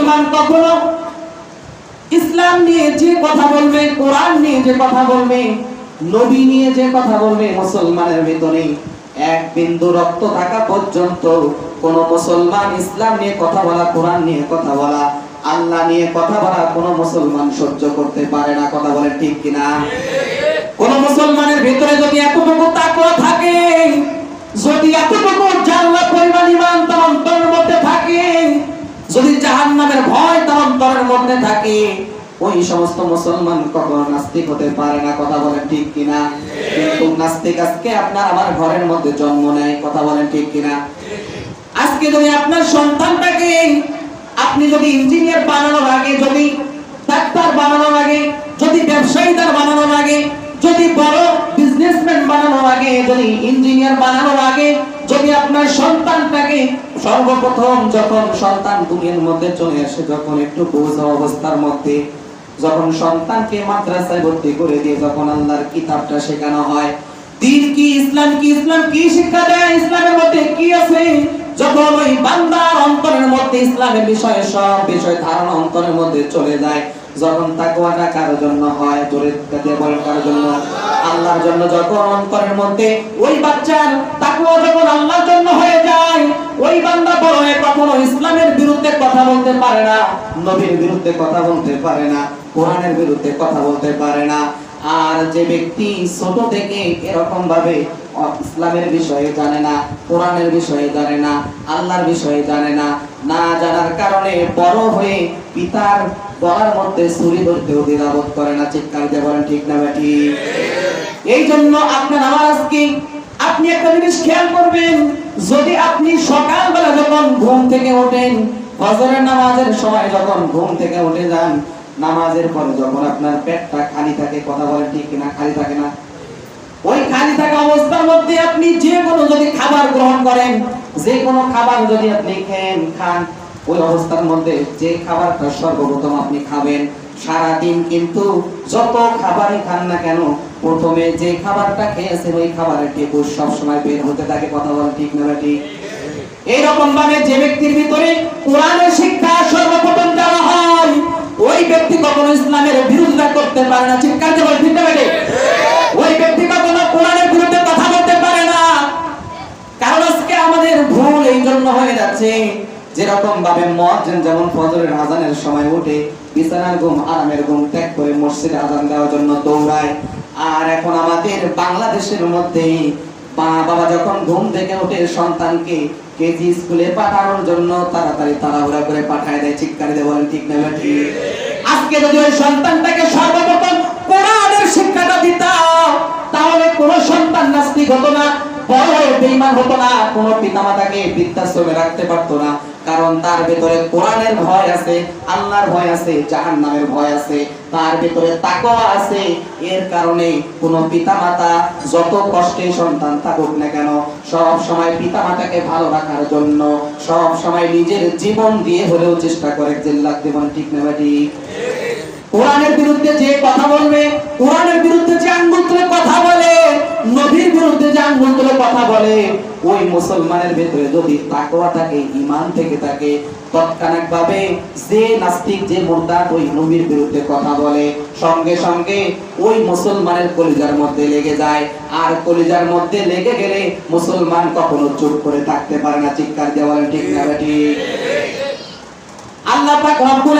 মুসলমান কখনো ইসলাম নিয়ে যে কথা বলবে, কোরআন নিয়ে যে কথা বলবে, নবী নিয়ে যে কথা বলবে, মুসলমানের ভিতরে এক বিন্দু রক্ত থাকা পর্যন্ত কোন মুসলমান ইসলাম নিয়ে কথা বলা, কোরআন নিয়ে কথা বলা, আল্লাহ নিয়ে কথা বলা কোন মুসলমান সহ্য করতে পারে না। কথা বলে ঠিক কিনা? কোন মুসলমানের ভিতরে যদি এতটুকু তাকওয়া থাকে, যদি এতটুকু জান্নাত পরিমাণ ঈমান তার অন্তরের মধ্যে থাকে, যদি জাহান্নামের ভয় তার অন্তরের মধ্যে থাকে, ওই সমস্ত মুসলমান কখনো নাস্তিক হতে পারে না। কথা বলেন ঠিক কিনা? কিন্তু নাস্তিক আজকে আপনার আমার ঘরের মধ্যে জন্ম নেয়। কথা বলেন ঠিক কিনা? আজকে যদি আপনার সন্তানটাকে আপনি যদি ইঞ্জিনিয়ার বানানোর আগে, যদি ডাক্তার বানানোর আগে, যদি ব্যবসায়ীদার বানানোর আগে, যদি বড় বিজনেসম্যান বানানোর আগে, যদি ইঞ্জিনিয়ার বানানোর আগে, যদি আপনার সন্তানটাকে সর্বপ্রথম যখন সন্তান দুনিয়ার মধ্যে চলে আসে, যখন একটু বোঝা অবস্থার মধ্যে, যখন সন্তানকে মাদ্রাসায় ভর্তি করে দিয়ে যখন আল্লাহর কিতাবটা শেখানো হয়, দ্বীন কি, ইসলাম কি, ইসলাম কি শিক্ষা দেয়, ইসলামের মধ্যে কি আছে, যখন ওই বান্দার অন্তরের মধ্যে ইসলামের বিষয়ে সব বিষয় ধারণা অন্তরের মধ্যে চলে যায়, যখন তাকওয়াটা কার জন্য হয়, জোরে দিয়ে বলেন কার জন্য? আল্লাহর জন্য। যখন অন্তরের মধ্যে ওই বাচ্চার তাকওয়া যখন আল্লাহর জন্য হয়ে যায়, ওই বান্দা বড় হয়ে কখনো ইসলামের বিরুদ্ধে কথা বলতে পারে না, নবীর বিরুদ্ধে কথা বলতে পারে না, কোরআনের বিরুদ্ধে কথা বলতে পারে না। আর যে ব্যক্তি ছোট থেকে এরকম ভাবে ইসলামের বিষয়ে জানে না, কোরআনের বিষয়ে জানে না, আল্লাহর বিষয়ে জানে না, না জানার কারণে বড় হয়ে পিতার গলার মধ্যে ছুরি ধরতেও দ্বিধাবোধ করে না। চিৎকার দিয়ে বলেন ঠিক না ঠিক? এই জন্য আপনার আমার আজকে আপনি একটা জিনিস খেয়াল করবেন, যদি আপনি সকালবেলা যখন ঘুম থেকে ওঠেন, ফজরের নামাজের সময় যখন ঘুম থেকে উঠে যান, নামাজের পরে যখন আপনার পেটটা খালি থাকে, কথা বলেন ঠিক কিনা? খালি থাকে না? ওই খালি থাকা অবস্থার মধ্যে আপনি যে কোনো যদি খাবার গ্রহণ করেন, যে কোনো খাবার যদি আপনি খান, ওই অবস্থার মধ্যে যে খাবারটা সর্বপ্রথম আপনি খাবেন, সারাদিন কিন্তু যত খাবারই খান না কেন, প্রথমে যে খাবারটা খেয়েছেন ওই খাবারের টেপু সবসময় বের হতে থাকে। কথা বলেন ঠিক না ঠিক? এইরকম ভাবে যে ব্যক্তির ভিতরে কোরআনের শিক্ষা সর্বপ্রথম দেওয়া হয়, ওই ব্যক্তি কখনো ইসলামের বিরোধিতা করতে পারে না। চিৎকার দিয়ে বলেন ঠিক না ঠিক? ওই ব্যক্তি কখনো কোরআনের বিরুদ্ধে কথা বলতে পারে না। কারণ আজকে আমাদের ভুল এই জন্য হয়ে যাচ্ছে, যেরকম ভাবে মুয়াজ্জিন যেমন ফজরের আযানের সময় উঠে বিছানার ঘুম, আরামের ঘুম ত্যাগ করে মসজিদে আযান দেওয়ার জন্য দৌড়ায়, আর এখন আমাদের বাংলাদেশের মধ্যে বাবা যখন ঘুম থেকে উঠে সন্তানকে কেজি স্কুলে পাঠানোর জন্য তাড়াতাড়ি তাড়াহুড়া করে পাঠায় দেয়। চিৎকার দিয়ে বলেন ঠিক না ঠিক? আজকে যদি ওই সন্তানটাকে সর্বপ্রথম কোরআনের শিক্ষাটা দিতাম, তাহলে কোন সন্তান নাস্তিক হতো না, বড় বেঈমান হতো না, কোন পিতামাতাকে বৃদ্ধাশ্রমে রাখতে পারতো না। কারণ তার ভিতরে কোরআনের ভয় আছে, আল্লাহর ভয় আছে, জাহান্নামের ভয় আছে, তার ভিতরে তাকওয়া আছে। এর কারণে কোন পিতামাতা যত কষ্টে সন্তান থাকুক না কেন, সব সময় পিতামাতাকে ভালো রাখার জন্য সব সময় নিজের জীবন দিয়ে হলেও চেষ্টা করে। জিল্লাত জীবন ঠিক না ঠিক? কোরআনের বিরুদ্ধে যে কথা বলবে, কোরআনের বিরুদ্ধে যে আঙ্গুল তুলে কথা বলে, নবীর বিরুদ্ধে যে আঙ্গুল তুলে কথা বলে, ওই মুসলমানের ভিতরে যদি তাকওয়া থাকে, ঈমান থেকে থাকে, তৎক্ষণাৎভাবে যে নাস্তিক, যে মুরতাদ ওই নবীর বিরুদ্ধে কথা বলে, সঙ্গে সঙ্গে ওই মুসলমানের কলিজার মধ্যে লেগে যায়। আর কলিজার মধ্যে লেগে গেলে মুসলমান কখনো চুপ করে থাকতে পারে না। চিৎকার দিয়ে বলেন ঠিক না ঠিক? আল্লাহ পাক রব্বুল